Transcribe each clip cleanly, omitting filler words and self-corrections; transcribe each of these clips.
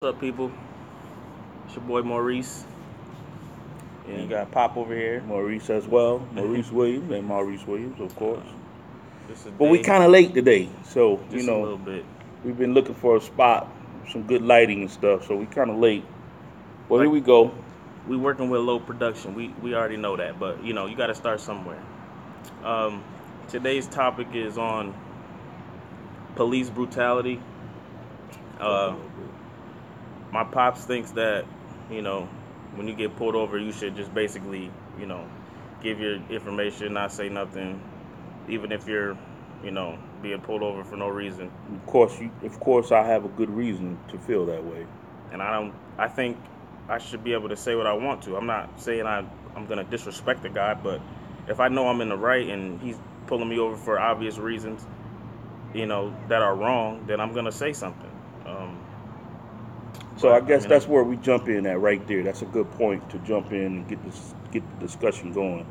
What's up, people? It's your boy Maurice, and you got Pop over here. Maurice as well. Maurice Williams and Maurice Williams, of course. Just a But we day, kind of late today, so just a little bit. we've been looking for a spot, some good lighting and stuff. So we kind of late. Well, here Like we go. we working with low production. We already know that, but you got to start somewhere. Um, Today's topic is on police brutality. Talk a Uh, little bit. my pops thinks that you know when you get pulled over, you should just basically give your information, not say nothing, even if you're being pulled over for no reason. Of course, I have a good reason to feel that way. And I think I should be able to say what I want to. I'm not saying I'm gonna disrespect the guy, but if I know I'm in the right and he's pulling me over for obvious reasons, that are wrong, then I'm gonna say something. Um, So I but I guess mean, I, that's where we jump in at right there. That's a good point to jump in and get the discussion going.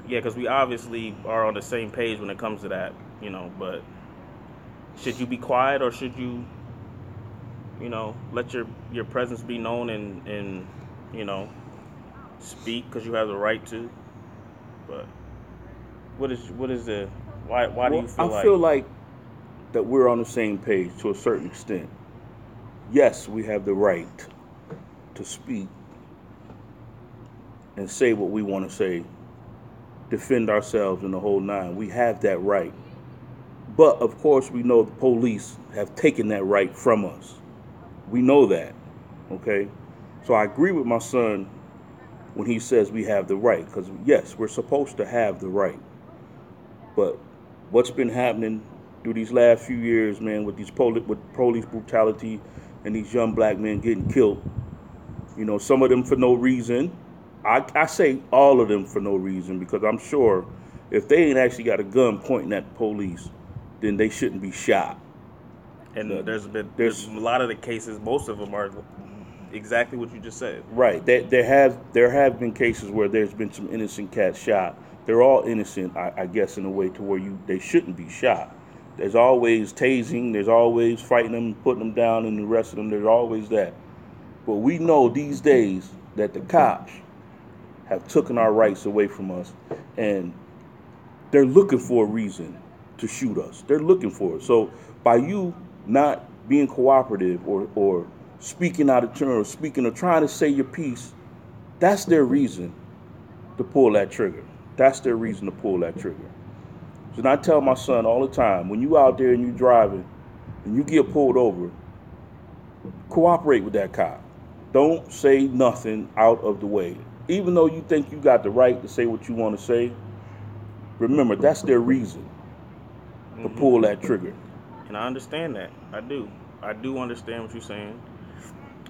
yeah, because we obviously are on the same page when it comes to that, But should you be quiet or should you, let your presence be known and you know speak because you have the right to? But what is the why do you Well, I feel like feel like that we're on the same page to a certain extent. Yes, we have the right to speak and say what we want to say, defend ourselves in the whole nine. We have that right. But of course, we know the police have taken that right from us. We know that. Okay? So I agree with my son when he says we have the right, because yes, we're supposed to have the right. But what's been happening through these last few years, man, with with police brutality and these young black men getting killed, some of them for no reason. I say all of them for no reason because I'm sure if they ain't actually got a gun pointing at the police, then they shouldn't be shot. and The, there's a there's lot of the cases, most of them are exactly what you just said. right. There have been cases where there's been some innocent cats shot. They're all innocent, I guess, in a way to where they shouldn't be shot. There's always tasing. There's always fighting them, putting them down, and arresting them. There's always that. But we know these days that the cops have taken our rights away from us, and they're looking for a reason to shoot us. They're looking for it. So by you not being cooperative or speaking out of turn or speaking or trying to say your piece, that's their reason to pull that trigger. That's their reason to pull that trigger. So I tell my son all the time, when you out there and you driving and you get pulled over, cooperate with that cop. Don't say nothing out of the way. Even though you think you got the right to say what you want to say, remember that's their reason to pull hmm that trigger. And I understand that. I do understand what you're saying.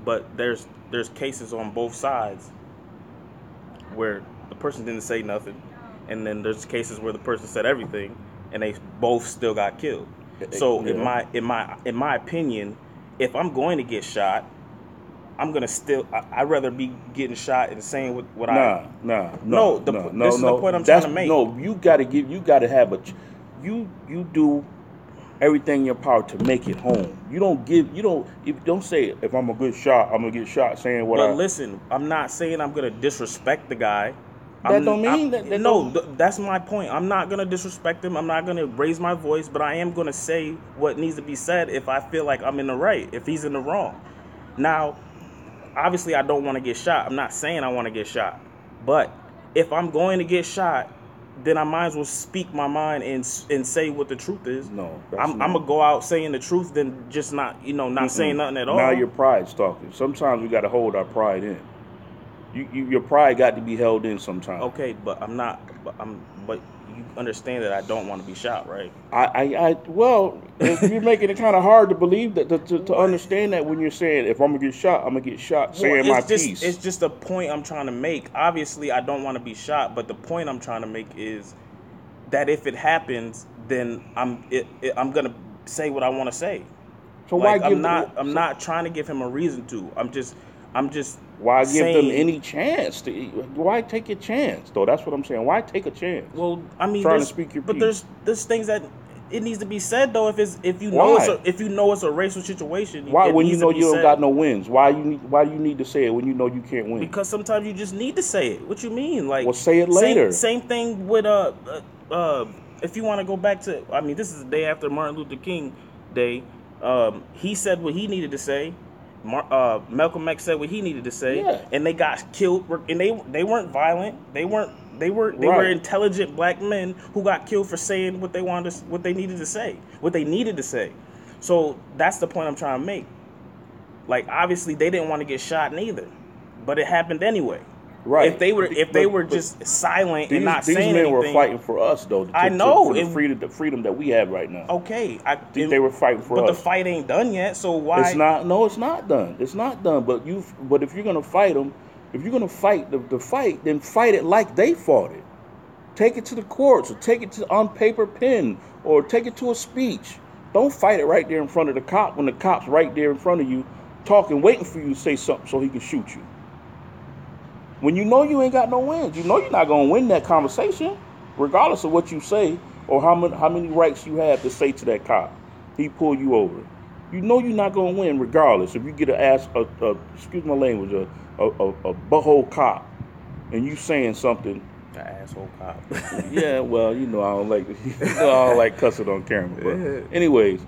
But there's cases on both sides where the person didn't say nothing, and then there's cases where the person said everything, and they both still got killed. So in Yeah. my opinion, if I'm going to get shot, I'm gonna still. I'd rather be getting shot and saying what I. Nah, nah, No, no, no, no, this is the no. point I'm trying That's to make. no. You gotta have you do everything in your power to make it home. You don't say if I'm a good shot, I'm gonna get shot saying what But I. listen, I'm not saying I'm gonna disrespect the guy. That don't mean that No, don't. that's my point. I'm not gonna disrespect him. I'm not gonna raise my voice, but I am gonna say what needs to be said if I feel like I'm in the right, if he's in the wrong. Now, obviously, I don't want to get shot. I'm not saying I want to get shot, but if I'm going to get shot, then I might as well speak my mind and say what the truth is. No, that's I'm no. gonna go out saying the truth, than just not saying Mm-mm. nothing at Now all. your pride's talking. Sometimes we gotta hold our pride in. Your pride got to be held in sometimes. Okay, but I'm not. But you understand that I don't want to be shot, right? Well, you're making it kind of hard to believe that to What? understand that when you're saying if I'm gonna get shot, I'm gonna get shot Well, saying my it's piece. just a point I'm trying to make. Obviously, I don't want to be shot, but the point I'm trying to make is that if it happens, then I'm gonna say what I want to say. So Like I'm not trying to give him a reason to. I'm just why give them saying. any chance? Why take a chance though? That's what I'm saying. Why take a chance? Well, I mean, Trying to speak your but piece. there's things that it needs to be said though. If you know Why? it's a racial situation, Why, it when you needs to know be you don't said. got no wins? Why do you need to say it when you know you can't win? Because sometimes you just need to say it. What you mean? Like Well, say it same later. same thing with if you want to go back to, I mean, this is the day after Martin Luther King Day. He said what he needed to say. Malcolm X said what he needed to say, Yeah. and they got killed. And they weren't violent. They were Right. intelligent black men who got killed for saying what they wanted, what they needed to say, what they needed to say. So that's the point I'm trying to make. Like obviously they didn't want to get shot neither, but it happened anyway. Right. If they were just silent and not These saying men were anything, fighting for us though. I know For the freedom that we have right now. Okay, They were fighting for but the us. fight ain't done yet. So why? It's not. No, it's not done. It's not done. But if you're gonna fight them, if you're gonna fight the fight, then fight it like they fought it. Take it to the courts, or take it to on paper pen, or take it to a speech. Don't fight it right there in front of the cop when the cop's right there in front of you, talking, waiting for you to say something so he can shoot you. When you know you ain't got no wins, you know you're not gonna win that conversation, regardless of what you say or how many rights you have to say to that cop. He pull you over. You know you're not gonna win, regardless. If you get excuse my language, a butthole cop, and you saying something. An asshole cop. Yeah, well, you know I don't like I don't like cussing on camera. But anyways,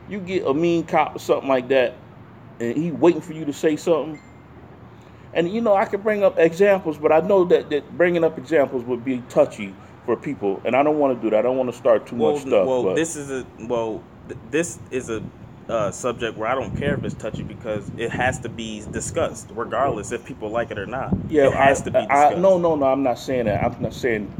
you get a mean cop or something like that, and he waiting for you to say something. And you know I could bring up examples, but I know that bringing up examples would be touchy for people, and I don't want to do that. I don't want to start too much stuff. Well, but this is a subject where I don't care if it's touchy because it has to be discussed, regardless if people like it or not. Yeah, it has to be discussed. No, I'm not saying that. I'm not saying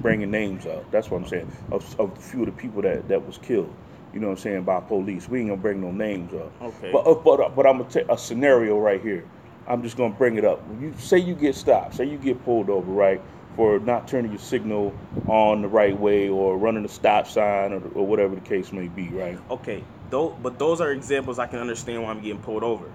bringing names up. That's what I'm saying. Of a few of the people that was killed, you know what I'm saying, by police. We ain't gonna bring no names up. Okay. But I'm gonna take a scenario right here. I'm just gonna bring it up. You say you get stopped. Say you get pulled over, right, for not turning your signal on the right way or running a stop sign or whatever the case may be, right? Okay. But those are examples I can understand why I'm getting pulled over.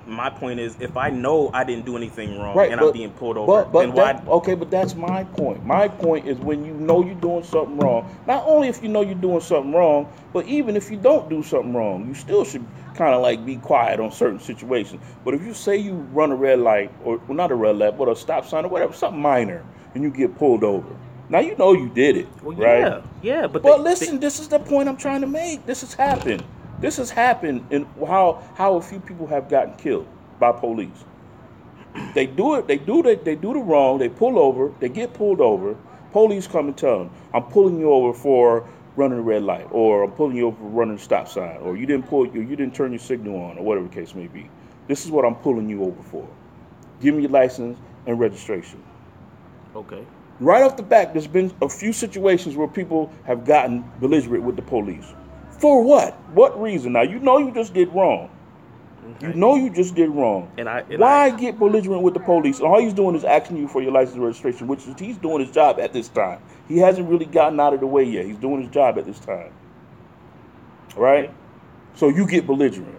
My point is, if I know I didn't do anything wrong and I'm being pulled over, then why? Okay, but that's my point. My point is when you know you're doing something wrong. Not only if you know you're doing something wrong, but even if you don't do something wrong, you still should kind of like be quiet on certain situations. But if you say you run a red light, or well, not a red light, but a stop sign or whatever, something minor, and you get pulled over. Now you know you did it, Well, right? yeah, But listen, this is the point I'm trying to make. This has happened. This has happened in how a few people have gotten killed by police. They do it. They do the wrong. They pull over. They get pulled over. Police come and tell them, "I'm pulling you over for running a red light, or I'm pulling you over for running a stop sign, or you didn't turn your signal on, or whatever the case may be. This is what I'm pulling you over for. Give me your license and registration." Okay. Right off the bat, there's been a few situations where people have gotten belligerent with the police. For what? What reason? Now, you know you just did wrong. Okay. You know you just did wrong. Why get belligerent with the police? All he's doing is asking you for your license and registration, which is he's doing his job at this time. He hasn't really gotten out of the way yet. He's doing his job at this time. Right? Okay. So you get belligerent.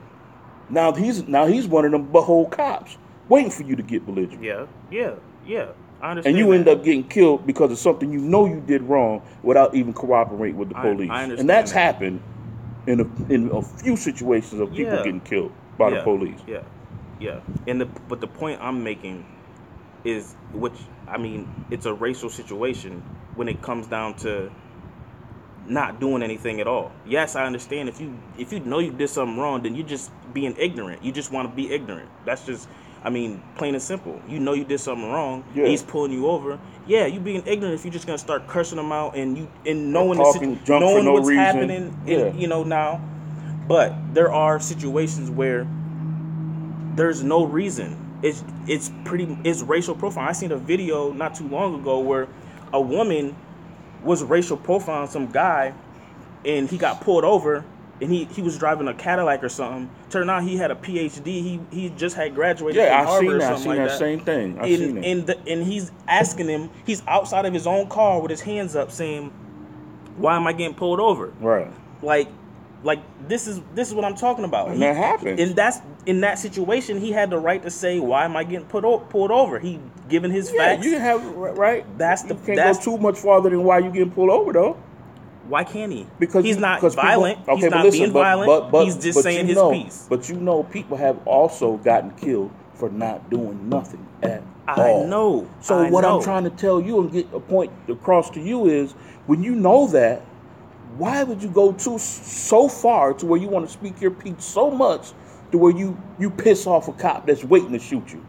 Now he's one of them butthole cops waiting for you to get belligerent. Yeah. I understand. And you that. end up getting killed because of something you know you did wrong without even cooperating with the police. I understand. And that's that. happened in a few situations of people getting killed by the police. Yeah. But the point I'm making is, it's a racial situation when it comes down to not doing anything at all. Yes, I understand if you know you did something wrong, then you're just being ignorant. You just want to be ignorant. That's just, plain and simple. You know you did something wrong. Yeah. And he's pulling you over. Yeah, you being ignorant if you're just gonna start cursing them out and knowing knowing what's reason. happening. Now. But there are situations where there's no reason. It's racial profiling. I seen a video not too long ago where a woman was racial profiling some guy, and he got pulled over, and he was driving a Cadillac or something. Turned out he had a PhD. He just had graduated from Harvard or something like that. I seen that same thing. I seen it. And he's asking him. He's outside of his own car with his hands up, saying, "Why am I getting pulled over?" Right. Like this is what I'm talking about. And that happens. And that's in that situation, he had the right to say, "Why am I getting pulled over?" He given his facts. You have right. You can't go too much farther than why you getting pulled over though. Why can't he? Because He's not because people. violent. Okay, He's but not listen, being violent. He's just saying his piece. But people have also gotten killed for not doing nothing at I all. know. So I what I'm know. trying to tell you and get a point across to you is, when you know that, why would you go so far to where you want to speak your piece so much to where you piss off a cop that's waiting to shoot you?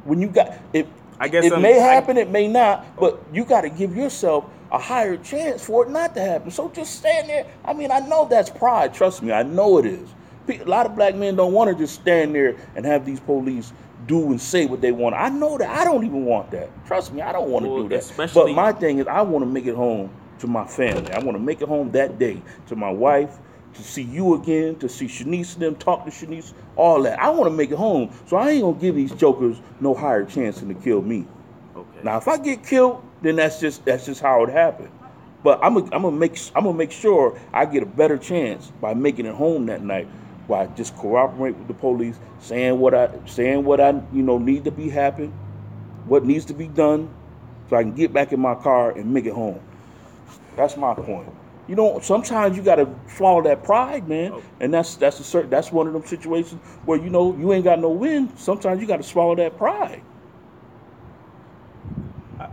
When you got it, I guess it may happen, it may not, but you got to give yourself a higher chance for it not to happen. So just stand there. I mean, I know that's pride. Trust me, I know it is. A lot of black men don't want to just stand there and have these police do and say what they want. I know that. I don't even want that. Trust me, I don't want to do that. But my thing is, I want to make it home to my family. I want to make it home that day to my wife, to see you again, to see Shanice and them, talk to Shanice, all that. I want to make it home. So I ain't going to give these jokers no higher chance than to kill me. Okay. Now, if I get killed, then that's just how it happened. But I'm gonna make sure I get a better chance by making it home that night, by just cooperating with the police, saying what I need to be happen, what needs to be done, so I can get back in my car and make it home. That's my point. Sometimes you gotta swallow that pride, man, and that's one of them situations where you ain't got no win. Sometimes you gotta swallow that pride.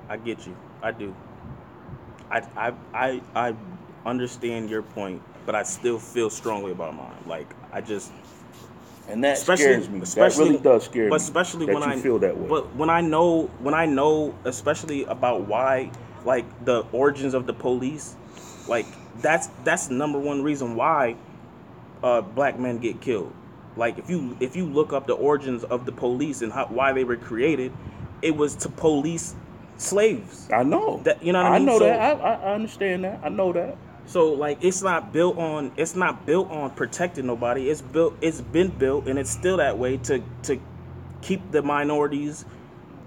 I get you. I do. I understand your point, but I still feel strongly about mine. Like and that scares me. That really does scare me. But especially that when you feel that way. But when I know, especially about why, like the origins of the police, like that's number one reason why black men get killed. Like if you look up the origins of the police and why they were created, it was to police slaves. I know. That, you know what I mean? I know that. I understand that. I know that. So like it's not built on protecting nobody. It's been built and it's still that way to keep the minorities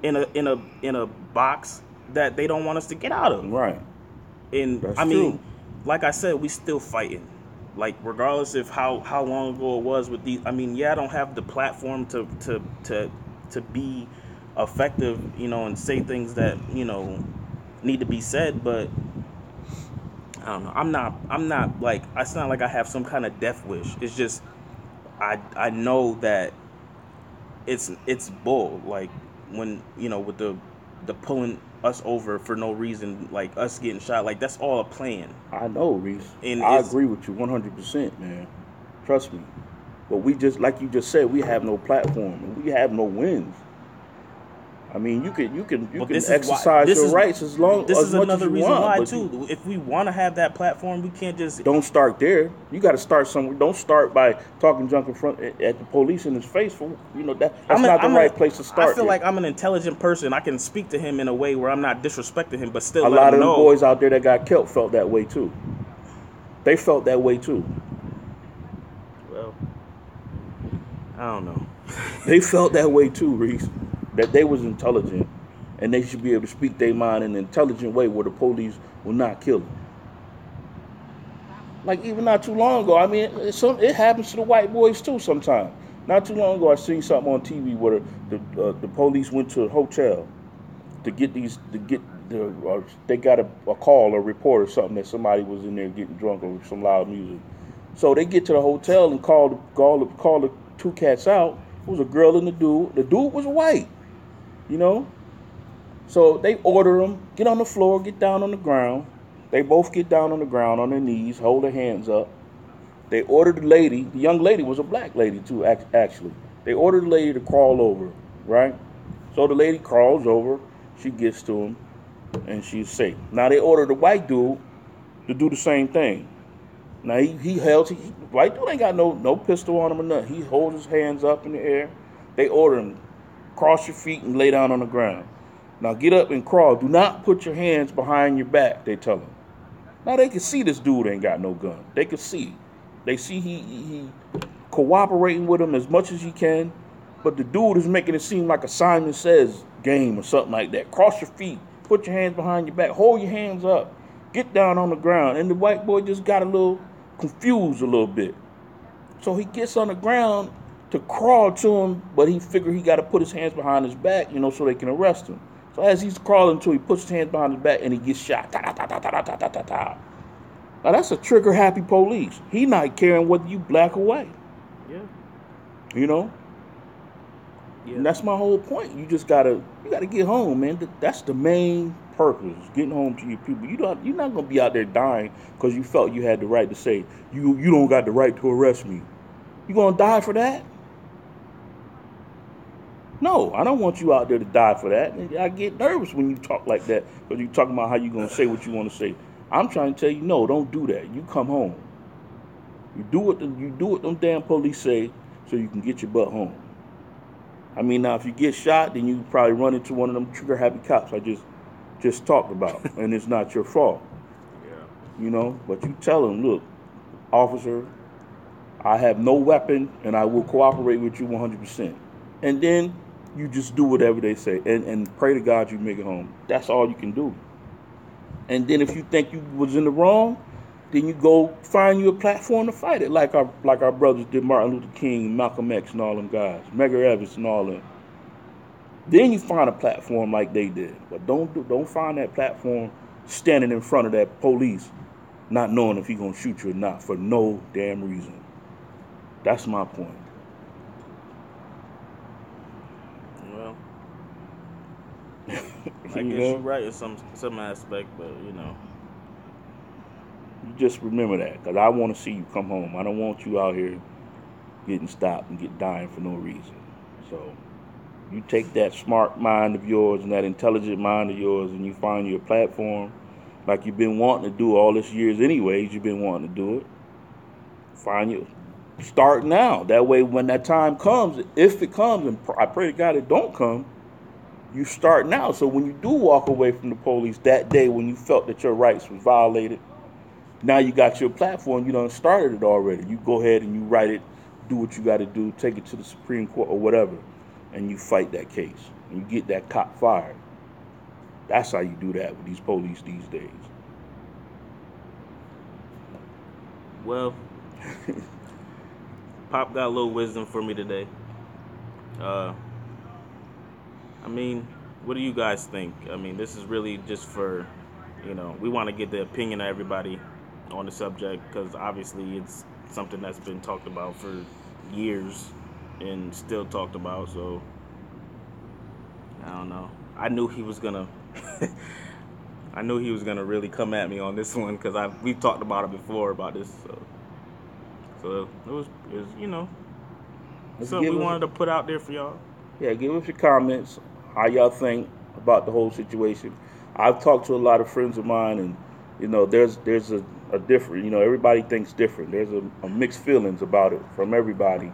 in a box that they don't want us to get out of. Right. And that's I mean, true. like I said, we still fighting. Like regardless of how long ago it was with these, I mean, I don't have the platform to be effective, and say things that, need to be said, but I don't know. I'm not like, it's not like I have some kind of death wish. It's just I know that it's bull. Like when, with the pulling us over for no reason, like us getting shot, like that's all a plan. I know, Reese. And I agree with you 100%, man. Trust me. But we just, like you just said, we have no platform and we have no wins. I mean, you can exercise your rights as much as you want. This is another reason why too. If we want to have that platform, we can't just don't start there. You got to start somewhere. Don't start by talking junk in front at the police in his face. That's not the right place to start. I feel like I'm an intelligent person. I can speak to him in a way where I'm not disrespecting him, but still a lot of them boys out there that got killed felt that way too. They felt that way too. Well, I don't know. They felt that way too, Reese. That they was intelligent, and they should be able to speak their mind in an intelligent way where the police will not kill them. Like even not too long ago, I mean, it happens to the white boys too sometimes. Not too long ago, I seen something on TV where the police went to a hotel they got a call or report or something that somebody was in there getting drunk or some loud music. So they get to the hotel and call the two cats out. It was a girl and a dude. The dude was white. So they order them, get on the floor, get down on the ground. They both get down on the ground on their knees, hold their hands up. They ordered the lady, the young lady was a black lady too, actually. They ordered the lady to crawl over, right? So the lady crawls over, she gets to him, and she's safe. Now they ordered the white dude to do the same thing. Now white dude ain't got no pistol on him or nothing. He holds his hands up in the air. They order him, cross your feet and lay down on the ground. Now get up and crawl. Do not put your hands behind your back, they tell him. Now they can see this dude ain't got no gun. They can see. They see he cooperating with them as much as he can, but the dude is making it seem like a Simon Says game or something like that. Cross your feet, put your hands behind your back, hold your hands up, get down on the ground. And the white boy just got a little confused a little bit. So he gets on the ground to crawl to him, but he figured he got to put his hands behind his back, so they can arrest him. So as he's crawling to, he puts his hands behind his back and he gets shot. Ta, ta, ta, ta, ta, ta, ta, ta. Now that's a trigger happy police. He not caring whether you black or white. Yeah. You know? Yeah. And that's my whole point. You gotta get home, man. That's the main purpose. Getting home to your people. You're not gonna be out there dying because you felt you had the right to say you don't got the right to arrest me. You gonna die for that? No, I don't want you out there to die for that. And I get nervous when you talk like that because you talking about how you gonna say what you want to say. I'm trying to tell you, no, don't do that. You come home. You do what them damn police say, so you can get your butt home. I mean, now if you get shot, then you probably run into one of them trigger happy cops I just talked about, and it's not your fault, Yeah. But you tell them, look, officer, I have no weapon, and I will cooperate with you 100%. And then you just do whatever they say, and pray to God you make it home. That's all you can do. And then if you think you was in the wrong, then you go find you a platform to fight it, like our brothers did, Martin Luther King, Malcolm X, and all them guys, Medgar Evers, and all them. Then you find a platform like they did, but don't find that platform standing in front of that police, not knowing if he's gonna shoot you or not for no damn reason. That's my point. Well, I you guess know, you're right in some aspect, but you just remember that, because I want to see you come home. I don't want you out here getting stopped and get dying for no reason. So you take that smart mind of yours and that intelligent mind of yours, and you find your platform, like you've been wanting to do all this years. Anyways, you've been wanting to do it. Find you. Start now. That way, when that time comes, if it comes, and I pray to God it don't come, you start now. So when you do walk away from the police that day when you felt that your rights was violated, now you got your platform. You done started it already. You go ahead and you write it, do what you got to do, take it to the Supreme Court or whatever, and you fight that case. And you get that cop fired. That's how you do that with these police these days. well, Pop got a little wisdom for me today. Uh, I mean, what do you guys think? I mean, this is really just for, we want to get the opinion of everybody on the subject because obviously it's something that's been talked about for years and still talked about. So I don't know. I knew he was gonna. I knew he was gonna really come at me on this one because we've talked about it before about this. So it was Let's something we give us, wanted to put out there for y'all. yeah, give us your comments. How y'all think about the whole situation? I've talked to a lot of friends of mine, and there's a different. Everybody thinks different. There's a mixed feelings about it from everybody.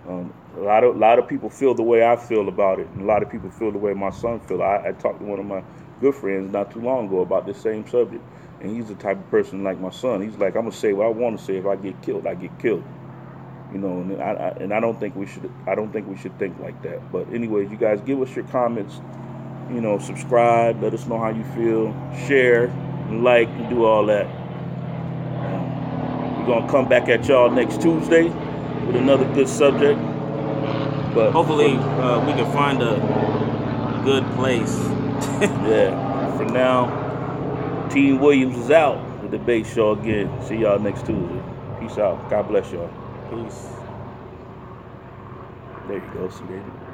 A lot of people feel the way I feel about it, and a lot of people feel the way my son feel. I talked to one of my good friends not too long ago about this same subject, and he's the type of person like my son. He's like, I'm gonna say what I want to say. If I get killed, I get killed. And I don't think we should. I don't think we should think like that. But anyways, you guys give us your comments. Subscribe. Let us know how you feel. Share, like, and do all that. We're gonna come back at y'all next Tuesday with another good subject. But for Hopefully, we can find a good place. yeah, for now, Team Williams is out. The debate show again. See y'all next Tuesday. Peace out. God bless y'all. Peace. There you go. See there.